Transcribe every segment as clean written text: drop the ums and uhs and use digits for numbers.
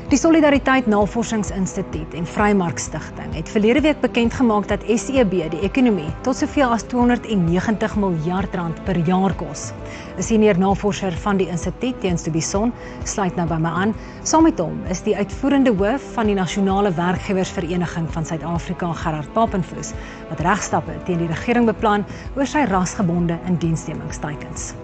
Die Solidariteit Navorsingsinstituut en Vrymarkstigting het verlede week bekend gemaak dat SEB die ekonomie tot soveel as R290 miljard per jaar kos. 'n Senior navorser van die instituut, Teens de Bison, sluit nou by my aan. Saam met hom is die uitvoerende hoof van die Nasionale Werkgewersvereniging van Suid-Afrika, Gerard Papenfoos, wat regstappe teen die regering beplan oor sy rasgebonde indiensnemingsteikens.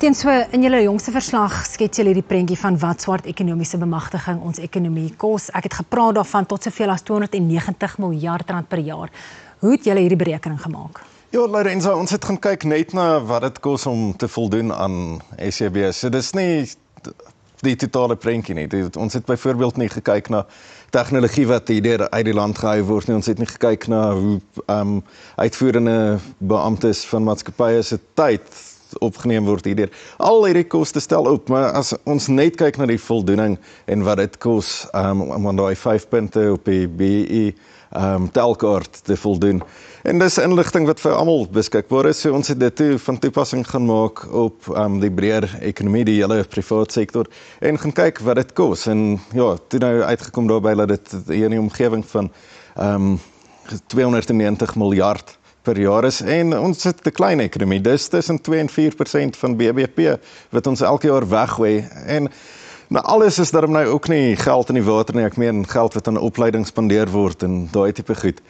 So, in julle jongste verslag skets julle die prentjie van wat swart ekonomiese bemagtiging ons ekonomie kos. Ek het gepraat daarvan tot soveel as R290 miljard per jaar. Hoe het julle hierdie berekening gemaak? Ja, Lorenza, ons het gaan kyk net na wat dit kos om te voldoen aan SEB. So dis nie die totale prentjie nie. Ons het byvoorbeeld nie gekyk na tegnologie wat hier uit die land gehou word nie. Ons het nie gekyk na hoe uitvoerende beamptes van maatskappye se tyd opgeneem word hierdeur. Al hierdie koste stel op, maar as ons net kyk na die voldoening en wat dit kos om aan daai 5 punte op die BEE telkaart te voldoen. En dis inligting wat vir almal beskikbaar is, so ons het dit van toepassing gaan maak op die breër ekonomie, die hele privaat sektor, en gaan kyk wat dit kos. En ja, toe nou uitgekom daarby dat dit hier in die omgewing van 290 miljard per jaar is, en ons het 'n klein ekonomie, dis tussen 2 en 4% van BBP, wat ons elke jaar weggooi, en nou alles is daarom nou ook nie geld in die water nie, ek meen geld wat aan opleiding spandeer word, en daai tipe goed,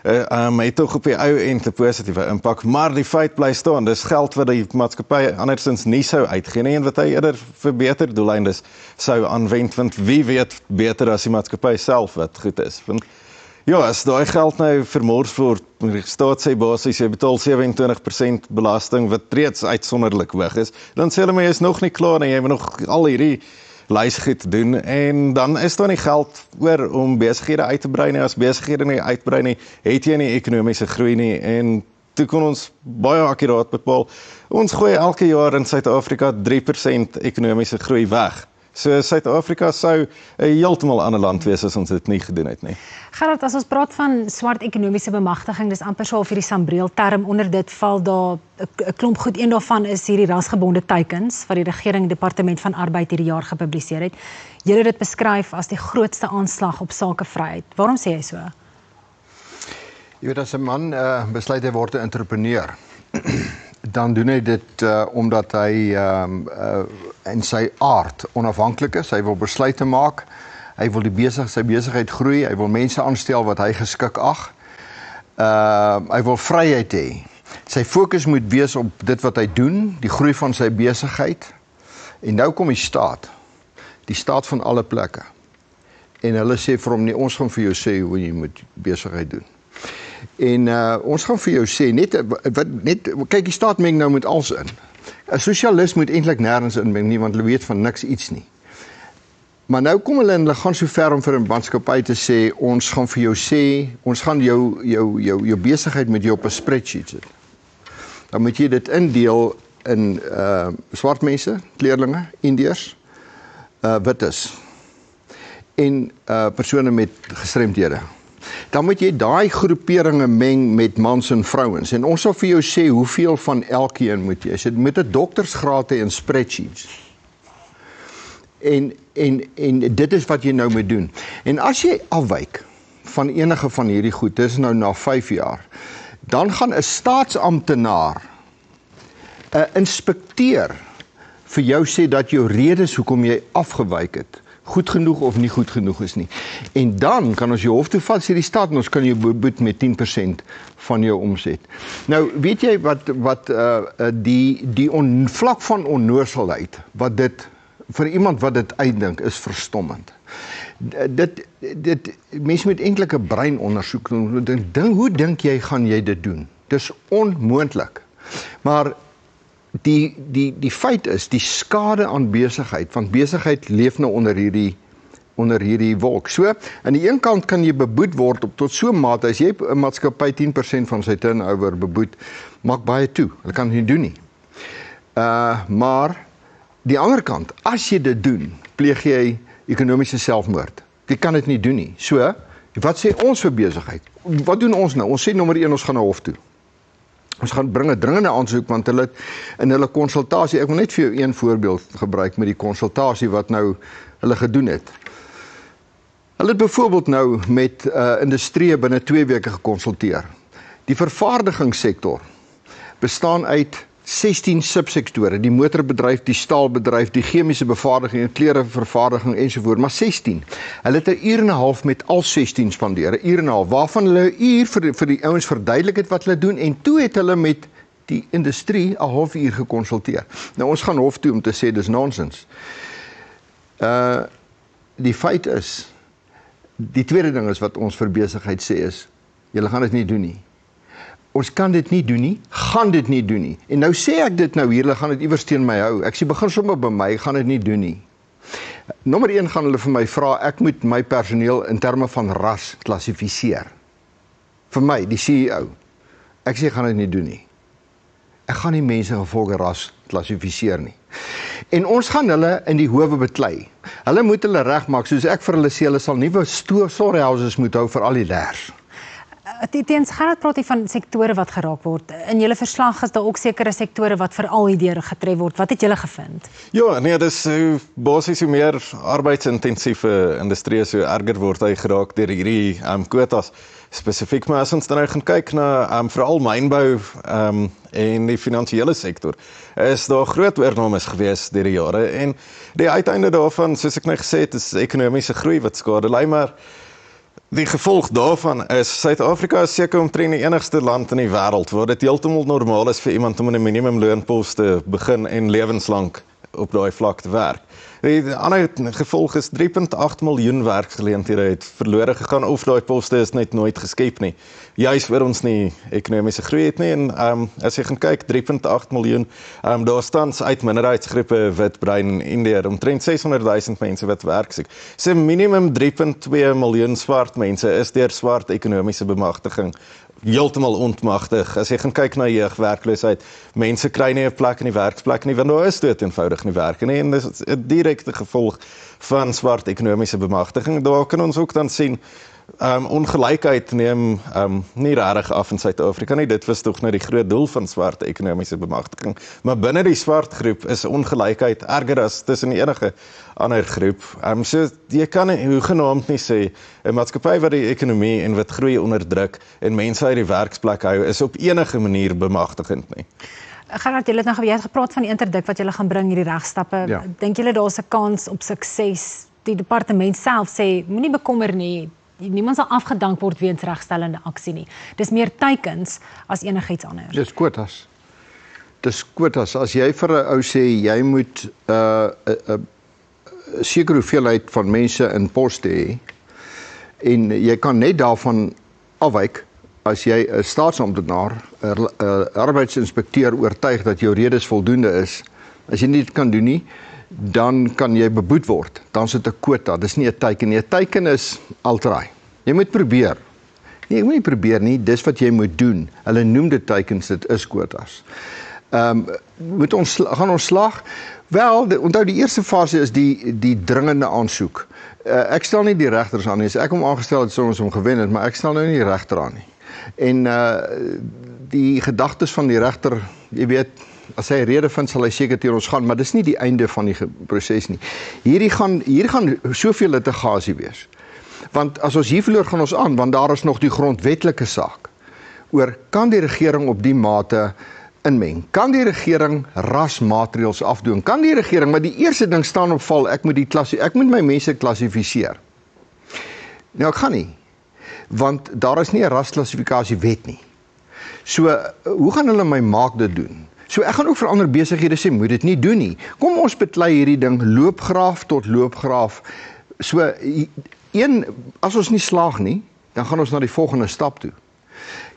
het toch op die ou end 'n positiewe impak, maar die feit bly staan, dis geld wat die maatskappy andersins nie sou uitgee nie, en wat hy eerder vir beter doeleindes sou aanwend, want wie weet beter as die maatskappy self wat goed is, want ja, as daai geld nou vermors word, die staat sê basies, jy betaal 27% belasting, wat reeds uitsonderlik hoog is, dan sê hulle my, is nog nie klaar nie, jy moet nog al hierdie lysgoed doen, en dan is daar nie geld oor om besighede uit te brei nie, as besighede nie uitbrei nie, het jy nie ekonomiese groei nie, en toe kon ons baie akkuraat bepaal, ons gooi elke jaar in Suid-Afrika 3% ekonomiese groei weg. So Suid-Afrika sou 'n heeltemal ander land wees as ons dit nie gedoen het nie. Gerard, as ons praat van swart ekonomiese bemagtiging, dis amper so of hierdie sambreelterm, onder dit val daar 'n klomp goed, een daarvan is hierdie rasgebonde teikens, wat die regering Departement van Arbeid hierdie jaar gepubliseer het. Julle het dit beskryf as die grootste aanslag op sakevryheid. Waarom sê jy so? Jy weet, as 'n man besluit hy word 'n entrepreneur, dan doen hy dit omdat hy in sy aard onafhanklik is, hy wil besluite maak, hy wil sy besigheid groei, hy wil mense aanstel wat hy geskik ag, hy wil vryheid hê. Sy fokus moet wees op dit wat hy doen, die groei van sy besigheid, en nou kom die staat van alle plekke, en hulle sê vir hom, nee, ons gaan vir jou sê hoe jy moet besigheid doen. En ons gaan vir jou sê, kyk, die staat meng nou met alles in. 'n Sosialist moet eintlik nêrens inmeng nie, want hulle weet van niks iets nie. Maar nou kom hulle gaan so ver om vir 'n maatskappy te sê, ons gaan vir jou sê, ons gaan jou besigheid met jou op 'n spreadsheet sit. Dan moet jy dit indeel in swart mense, kleerlinge, Indiërs, wites, en persone met gestremdhede. Dan moet jy daai groeperinge meng met mans en vrouens, en ons sal vir jou sê hoeveel van elkeen moet jy. Jy moet 'n doktersgraad hê in spreadsheets. En dit is wat jy nou moet doen. En as jy afwyk van enige van hierdie goed, dis nou na 5 jaar, dan gaan 'n staatsamptenaar, 'n inspekteur, vir jou sê dat jou redes hoekom jy afgewyk het, goed genoeg of nie goed genoeg is nie. En dan kan ons jou hof toe vat, sê die staat, en ons kan jou beboet met 10% van jou omset. Nou, weet jy wat die vlak van onnozelheid, wat dit, vir iemand wat dit uitdink, is verstommend. Mense moet eintlik 'n breinondersoek doen. Hoe dink jy, gaan jy dit doen? Dis onmoontlik. Maar die feit is, die skade aan besigheid, want besigheid leef nou onder hierdie wolk. So, aan die een kant kan jy beboet word tot so 'n mate, as jy 'n maatskappy 10% van sy turnover beboet, maak baie toe, hulle kan dit nie doen nie. Maar, die ander kant, as jy dit doen, pleeg jy ekonomiese selfmoord. Jy kan dit nie doen nie. So, wat sê ons vir besigheid? Wat doen ons nou? Ons sê nommer 1, ons gaan na hof toe. Ons gaan bring 'n dringende aansoek, want hulle in hulle konsultasie, ek wil net vir jou een voorbeeld gebruik met die konsultasie wat nou hulle gedoen het. Hulle het byvoorbeeld nou met industrie binne 2 weke gekonsulteer. Die vervaardigingssektor bestaan uit 16 subsektore, die motorbedryf, die staalbedryf, die chemiese bevaardiging, die klerevervaardiging ensovoort, maar 16. Hulle het 'n uur en 'n half met al 16 spandeer, 'n uur en 'n half, waarvan hulle 'n uur vir die ouens verduidelik het wat hulle doen, en toe het hulle met die industrie 'n halfuur gekonsulteer. Nou ons gaan hof toe om te sê dis nonsens. Die feit is, die tweede ding is wat ons vir besigheid sê is, julle gaan dit nie doen nie. Ons kan dit nie doen nie, gaan dit nie doen nie. En nou sê ek dit nou hier, hulle gaan dit iewers teen my hou. Ek sê begin sommer by my, gaan dit nie doen nie. Nommer 1 gaan hulle vir my vra, ek moet my personeel in terme van ras klassifiseer. Vir my, die CEO. Ek sê, gaan dit nie doen nie. Ek gaan nie mense gevolge ras klassifiseer nie. En ons gaan hulle in die howe beklei. Hulle moet hulle regmaak, soos ek vir hulle sê, hulle sal nuwe storehouses moet hou vir al die leers. Teens Gerard praat hier van sektore wat geraak word. In julle verslag is daar ook sekere sektore wat veral hierdeur getref word. Wat het julle gevind? Ja, nee, dis basies hoe meer arbeidsintensieve industrie so erger word hy geraak deur hierdie quotas. Spesifiek, maar as ons dan nou gaan kyk na veral mynbou en die finansiële sektor, is daar groot oornames gewees deur die jare en die uiteinde daarvan, soos ek nou gesê het, is ekonomiese groei wat skade ly, maar die gevolg daarvan is, Suid-Afrika is seker omtrent die enigste land in die wêreld waar dit heeltemal normaal is vir iemand om in 'n minimumloonpos te begin en lewenslank op daai vlak te werk. Die ander gevolg is 3.8 miljoen werksgeleenthede het verlore gegaan of daai poste is net nooit geskep nie. Juis waar ons nie ekonomiese groei het nie en as jy gaan kyk 3.8 miljoen, daar staan uit minderheidsgroepe wit, bruin en Indiër omtrent 600,000 mense wat werk soek. So minimum 3.2 miljoen swart mense is deur swart ekonomiese bemagtiging heeltemal ontmagtig. As jy gaan kyk na jeugwerkloosheid, mense kry nie 'n plek in die werksplek nie, want daar is dit eenvoudig nie werk nie, en dis 'n direkte gevolg van swart ekonomiese bemagtiging. Daar kan ons ook dan sien, ongelykheid neem nie regtig af in Suid-Afrika nie. Dit was tog nou die groot doel van swart ekonomiese bemagtiging. Maar binne die swart groep is ongelykheid erger as tussen enige ander groep. So jy kan hoegenaamd nie sê 'n maatskappy wat die ekonomie en wat groei onderdruk en mense uit die werksplek hou, is op enige manier bemagtigend nie. Gerard, jy het gepraat van die interdik wat julle gaan bring, hierdie regstappe. Ja. Dink julle daar's 'n kans op sukses? Die departement self sê, moenie bekommer nie, niemand sal afgedank word weens regstellende aksie nie. Dis meer teikens as enigiets anders. Dis quotas. Dis quotas. As jy vir 'n ou sê, jy moet 'n sekere hoeveelheid van mense in poste hê, en jy kan net daarvan afwyk, as jy 'n staatsamptenaar, 'n arbeidsinspekteur oortuig dat jou redes voldoende is, as jy nie dit kan doen nie, dan kan jy beboet word. Dan sit 'n quota. Dis nie 'n teiken nie. 'n Teiken is alteraai. Jy moet probeer. Nee, jy moet nie probeer nie, dis wat jy moet doen. Hulle noem dit teikens, dit is quotas. Gaan ons slag? Wel, onthou die eerste fase is die dringende aansoek. Ek stel nie die regters aan nie. As ek hom aangestel het, sou ons hom gewen het, maar ek stel nou nie die regter aan nie. En die gedagtes van die regter, jy weet, as hy rede vind, sal hy seker teen ons gaan, maar dis nie die einde van die proses nie. Hier gaan soveel litigasie wees. Want as ons hier verloor, gaan ons aan, want daar is nog die grondwetlike saak oor, kan die regering op die mate inmeng? Kan die regering rasmaatreëls afdoen? Kan die regering, maar die eerste ding staan op val, ek moet my mense klassifiseer. Nou, ek gaan nie, want daar is nie 'n rasklassifikasie-wet nie. So, hoe gaan hulle my maak dit doen? So, ek gaan ook vir ander besighede sê, moet dit nie doen nie. Kom ons beklei hierdie ding, loopgraaf tot loopgraaf. So, as ons nie slaag nie, dan gaan ons na die volgende stap toe.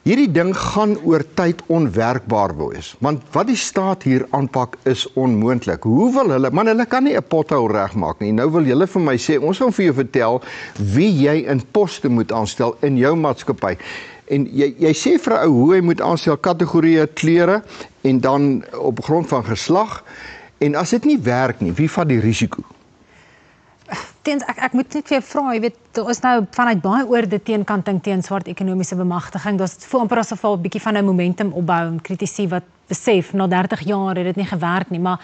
Hierdie ding gaan oor tyd onwerkbaar wees, want wat die staat hier aanpak is onmoontlik. Hoe wil hulle, man, hulle kan nie 'n pothou regmaak nie. Nou wil julle vir my sê, ons gaan vir jou vertel wie jy in poste moet aanstel in jou maatskappy. En jy sê vir 'n ou hoe hy moet aanstel, kategorieë, kleure en dan op grond van geslag. En as dit nie werk nie, wie vat die risiko? Ek moet net weer vra, jy weet, daar is nou vanuit baie oorde teenkanting teen swart ekonomiese bemagtiging. Daar's voel amper asof al 'n bietjie van 'n momentum opbou en kritici wat besef na 30 jaar het dit nie gewerk nie, maar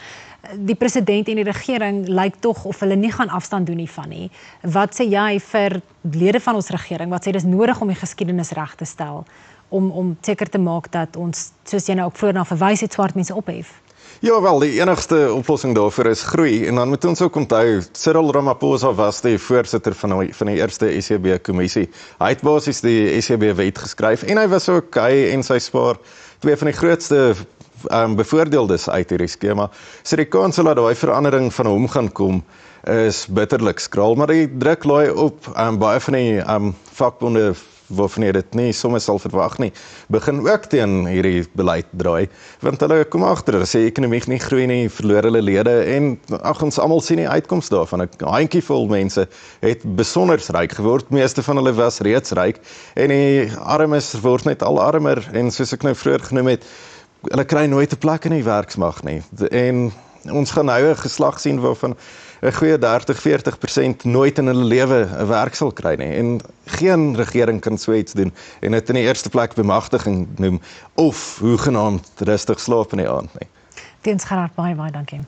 die president en die regering lyk tog of hulle nie gaan afstand doen hiervan nie. Wat sê jy vir lede van ons regering wat sê dis nodig om die geskiedenis reg te stel om seker te maak dat ons, soos jy nou ook vroeër na verwys het, swart mense ophef? Ja wel, die enigste oplossing daarvoor is groei en dan moet ons ook onthou, Cyril Ramaphosa was die voorsitter van die eerste SCB-kommissie. Hy het basies die SCB-wet geskryf en hy was ook, hy en sy spaar, twee van die grootste bevoordeeldes uit hierdie skema. So die kans dat daai verandering van hom gaan kom is bitterlik skraal, maar die druk laai op baie van die vakbonde waarvan jy dit nie sommer sal verwag nie, begin ook teen hierdie beleid draai, want hulle kom agter, as die ekonomie nie groei nie, verloor hulle lede en ons almal sien die uitkoms daarvan. 'n handjievol mense het besonder ryk geword, meeste van hulle was reeds ryk en die armes word net al armer en soos ek nou vroeër genoem het, hulle kry nooit 'n plek in die werksmag nie. En ons gaan nou 'n geslag sien waarvan 'n goeie 30-40% nooit in hulle lewe 'n werk sal kry nie. En geen regering kan so iets doen en dit in die eerste plek bemagtiging noem of hoegenaamd rustig slaap in die aand nie. Teens Gerard, baie dankie.